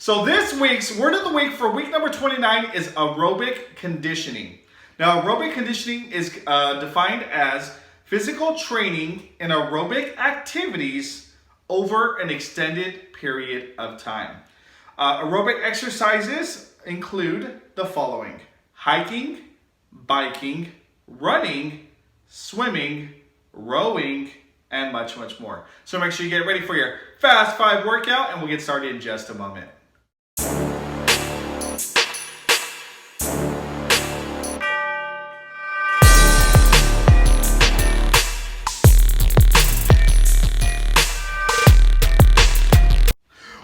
So this week's word of the week for week number 29 is aerobic conditioning. Now, aerobic conditioning is defined as physical training in aerobic activities over an extended period of time. Aerobic exercises include the following: hiking, biking, running, swimming, rowing, and much, much more. So make sure you get ready for your Fast 5 workout, and we'll get started in just a moment.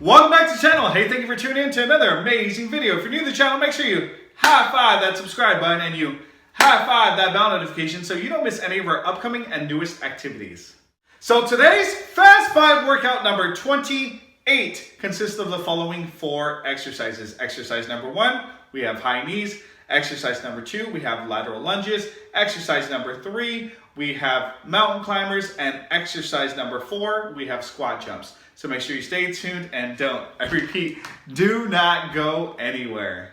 Welcome back to the channel. Hey, thank you for tuning in to another amazing video. If you're new to the channel, make sure you high-five that subscribe button and you high-five that bell notification so you don't miss any of our upcoming and newest activities. So today's Fast 5 workout number 28 consists of the following 4 exercises. Exercise number 1, we have high knees. Exercise number 2, we have lateral lunges. Exercise number 3, we have mountain climbers. And exercise number 4, we have squat jumps. So make sure you stay tuned and I repeat, do not go anywhere.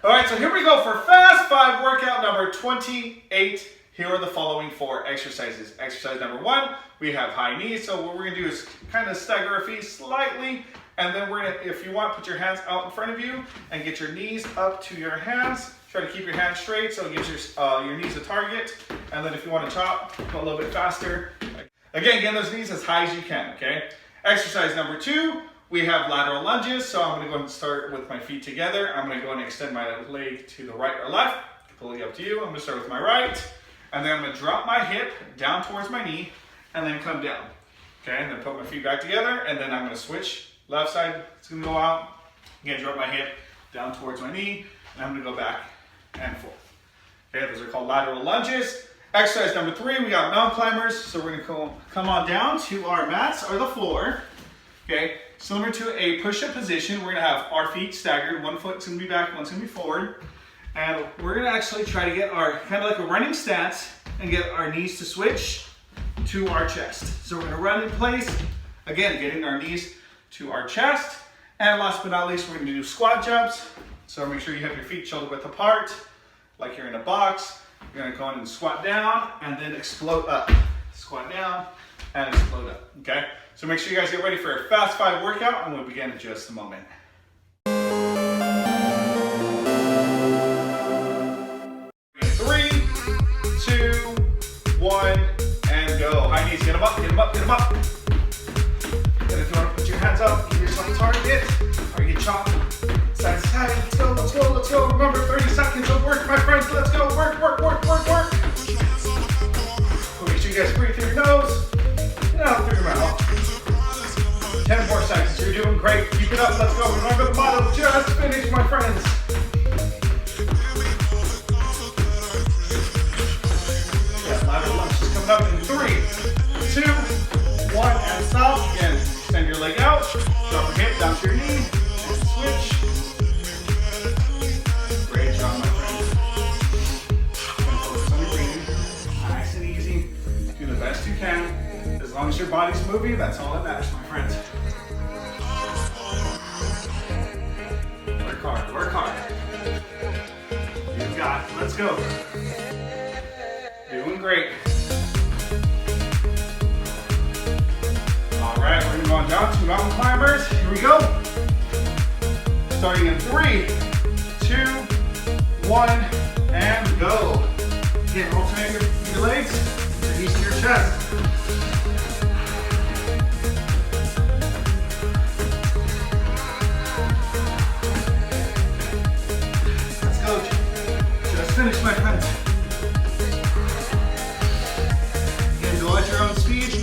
All right, so here we go for Fast 5 workout number 28. Here are the following 4 exercises. Exercise number 1, we have high knees. So what we're gonna do is kind of stagger our feet slightly, and then we're gonna, if you want, put your hands out in front of you and get your knees up to your hands. Try to keep your hands straight so it gives your knees a target. And then if you want to chop, go a little bit faster. Again, get those knees as high as you can, okay? Exercise number 2, we have lateral lunges. So I'm gonna go and start with my feet together. I'm gonna go and extend my leg to the right or left, completely up to you. I'm gonna start with my right, and then I'm gonna drop my hip down towards my knee, and then come down. Okay, and then put my feet back together, and then I'm gonna switch. Left side, it's gonna go out. Again, drop my hip down towards my knee, and I'm gonna go back and forth. Okay, those are called lateral lunges. Exercise number 3, we got mountain climbers. So we're gonna come on down to our mats or the floor. Okay, similar to a push-up position, we're gonna have our feet staggered. One foot's gonna be back, one's gonna be forward. And we're gonna actually try to get our, kind of like a running stance, and get our knees to switch to our chest. So we're gonna run in place, again, getting our knees to our chest. And last but not least, we're gonna do squat jumps. So make sure you have your feet shoulder width apart, like you're in a box. You're gonna go in and squat down and then explode up. Squat down and explode up, okay? So make sure you guys get ready for a Fast 5 workout, and we'll begin in just a moment. 3, 2, 1, and go. High knees, get them up, get them up, get them up. And if you wanna put your hands up, give yourself a target, or you chop. Side to side, let's go, let's go, let's go. Remember, 30 seconds of work, my friends. Let's go, work, work, work, work, work. Make sure you guys breathe through your nose and out through your mouth. 10 more seconds, you're doing great. Keep it up, let's go. Remember the motto, just finish, my friends. Yeah, lateral lunge is coming up in 3, 2, 1, and stop. Again, extend your leg out, drop your hip down to your knee, and switch. As long as your body's moving, that's all that matters, my friends. Work hard, work hard. You've got it. Let's go. Doing great. All right, we're gonna go on down to mountain climbers. Here we go. Starting in 3, 2, 1, and go. Again, alternate your legs, your knees to your chest. Finish, my friends. Again, go at your own speed. If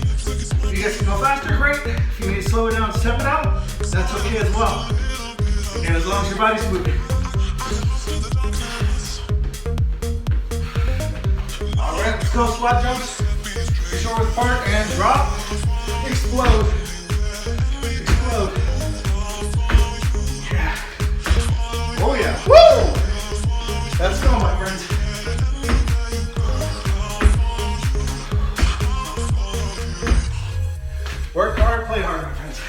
you guys can go faster, great. If you need to slow it down, step it out, that's okay as well. Again, as long as your body's moving. All right, let's go. Squat jumps. Your shoulders apart and drop. Explode. Explode. Yeah. Oh yeah. Woo! Let's go, my friends. Work hard, play hard, my friends.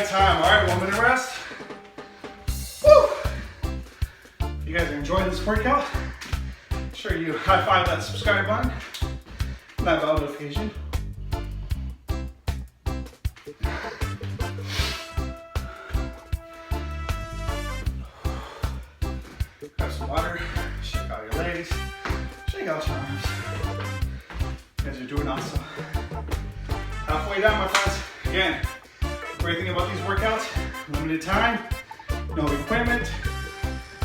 right time. All right, 1 minute rest. Woo! If you guys are enjoying this workout, make sure you high five that subscribe button and that bell notification. Grab some water, shake out your legs, shake out your arms. You guys are doing awesome. Halfway down, my friends. Again, great thing about these workouts, limited time, no equipment,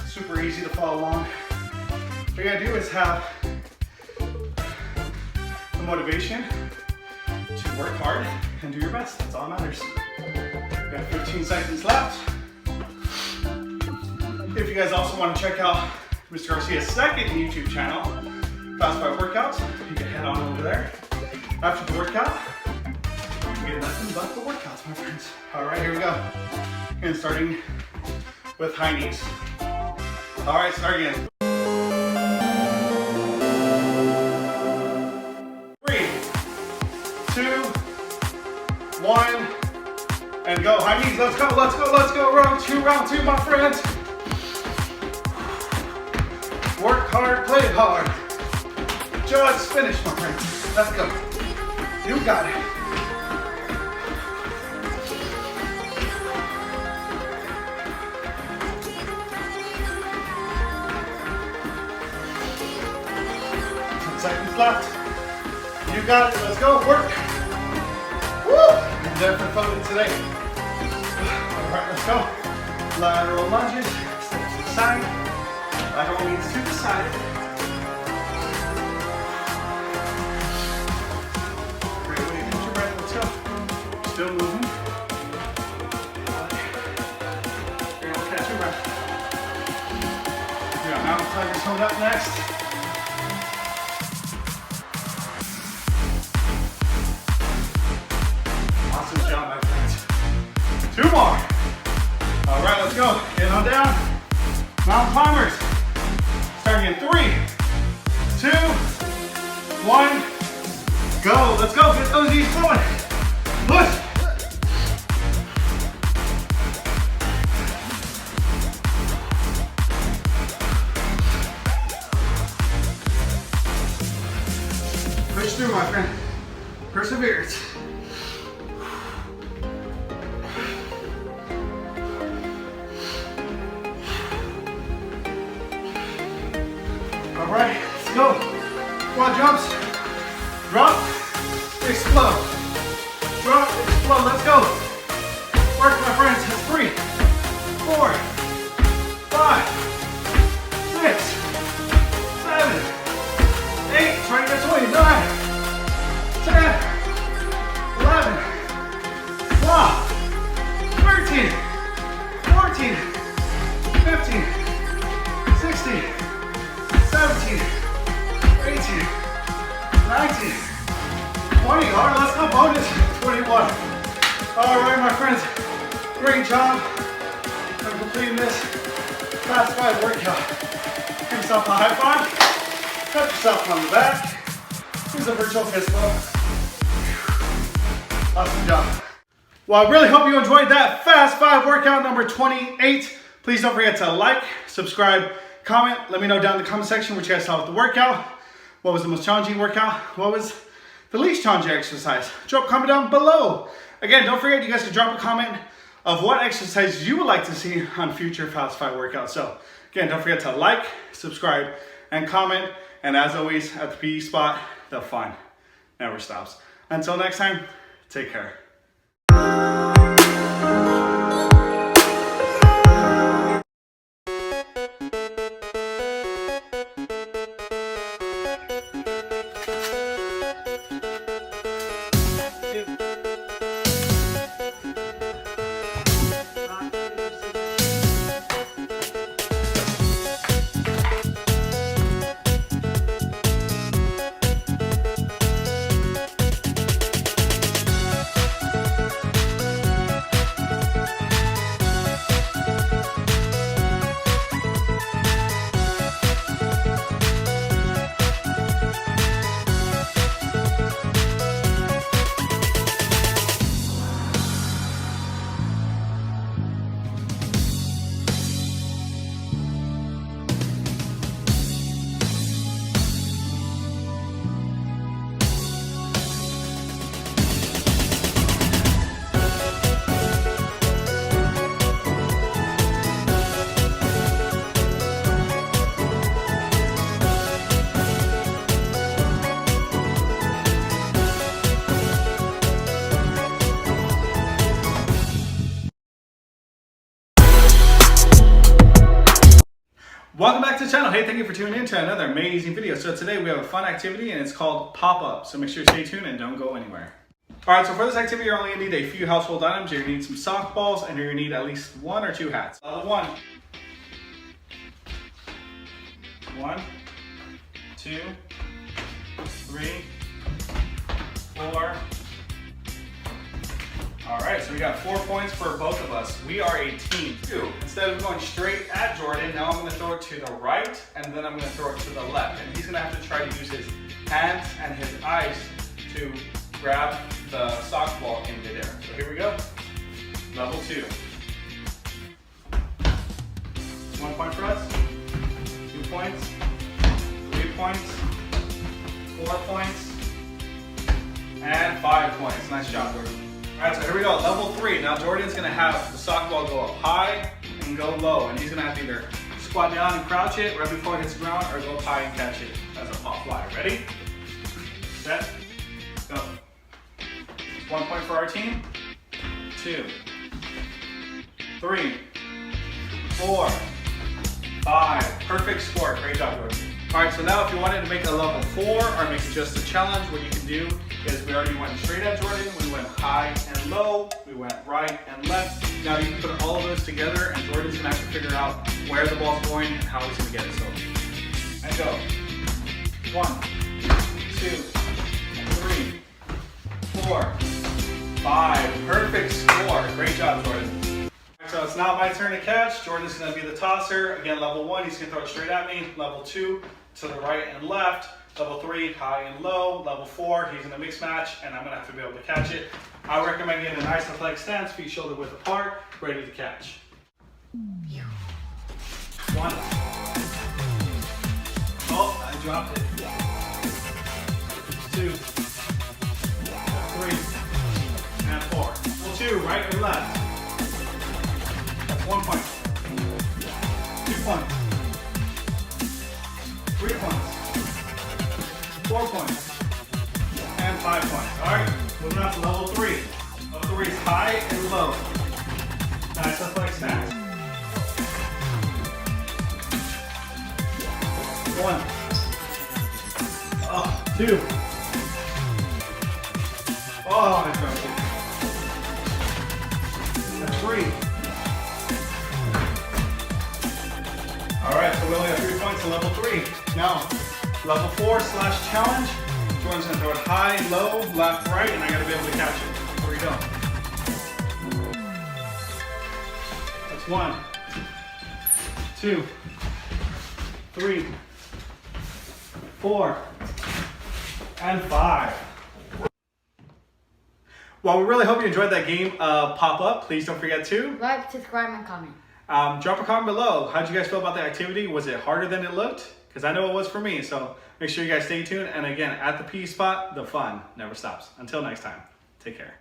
super easy to follow along. What you gotta do is have the motivation to work hard and do your best. That's all that matters. We got 15 seconds left. If you guys also want to check out Mr. Garcia's second YouTube channel, Fast 5 Workouts, you can head on over there. After the workout, you get nothing but the workouts, my friends. All right, here we go. And starting with high knees. All right, start again. 3, 2, 1, and go. High knees, let's go, let's go, let's go. Round two, my friends. Work hard, play hard. Just finish, my friends. Let's go. You got it. Seconds left. You got it. Let's go. Work. Woo! You're definitely focused today. All right, let's go. Lateral lunges. Step to the side. Lateral knees to the side. Great way to catch your breath. Let's go. Still moving. You're gonna catch your breath. We got mountain climbers coming up next. Two more. All right, let's go. Get on down. Mountain climbers. Starting in 3, 2, 1, go. Let's go. Get those knees going. Push. Push through, my friend. Perseverance. All right, let's go. Quad jumps. Drop, explode. Drop, explode. Let's go. Work, my friends. That's 3, 4, 5, 6, 7, 8. Try to get to 9, 10, 11, 12, 13, 14, 15, 16, 17, 18, 19, 20. All right, let's go. Bonus 21. All right, my friends. Great job on completing this Fast 5 workout. Give yourself a high five. Pat yourself on the back. Here's a virtual fist bump. Awesome job. Well, I really hope you enjoyed that Fast 5 workout number 28. Please don't forget to like, subscribe, comment. Let me know down in the comment section what you guys thought of the workout. What was the most challenging workout? What was the least challenging exercise? Drop a comment down below. Again, don't forget you guys can drop a comment of what exercise you would like to see on future Fast 5 workouts. So again, don't forget to like, subscribe, and comment. And as always, at the PE spot, the fun never stops. Until next time, take care. Welcome back to the channel. Hey, thank you for tuning in to another amazing video. So today we have a fun activity and it's called pop-up. So make sure you stay tuned and don't go anywhere. All right, so for this activity, you're only gonna need a few household items. You're gonna need some sock balls and you're gonna need at least 1 or 2 hats. Level 1. 1, 2, 3, 4. All right, so we got 4 points for both of us. We are a team. 2. Instead of going straight at Jordan, now I'm gonna throw it to the right, and then I'm gonna throw it to the left. And he's gonna have to try to use his hands and his eyes to grab the sock ball in midair. So here we go. Level 2. 1 point for us, 2 points, 3 points, 4 points, and 5 points. Nice job, Jordan. All right, so here we go, level 3. Now Jordan's gonna have the sock ball go up high and go low, and he's gonna have to either squat down and crouch it right before it hits the ground, or go up high and catch it as a pop fly. Ready? Set, go. 1 point for our team. 2, 3, 4, 5. Perfect score. Great job, Jordan. All right, so now if you wanted to make a level 4 or make it just a challenge, what you can do is we already went straight at Jordan, we went high and low, we went right and left. Now you can put all of those together and Jordan's gonna have to figure out where the ball's going and how he's gonna get it. So, and go. 1, 2, 3, 4, 5. Perfect score. Great job, Jordan. So it's now my turn to catch. Jordan's gonna be the tosser. Again, level 1, he's gonna throw it straight at me. Level 2, to the right and left. Level 3, high and low. Level 4, he's gonna mix match, and I'm gonna have to be able to catch it. I recommend getting a nice athletic stance, feet shoulder width apart, ready to catch. 1. Oh, I dropped it. 2, 3, and 4. Level 2, right and left. 1 point, 2 points, 3 points, 4 points, and 5 points. All right, moving on to level 3. Level 3 is high and low. Nice athletic stance. 1, 2. Oh, I dropped it. 3. All right, so we only have 3 points to level 3. Now, level 4/challenge. Jordan's gonna throw it high, low, left, right, and I gotta be able to catch it. Here we go. That's 1, 2, 3, 4, and 5. Well, we really hope you enjoyed that game pop-up. Please don't forget to like, subscribe, and comment. Drop a comment below. How did you guys feel about the activity? Was it harder than it looked? Because I know it was for me. So make sure you guys stay tuned. And again, at the P Spot, the fun never stops. Until next time, take care.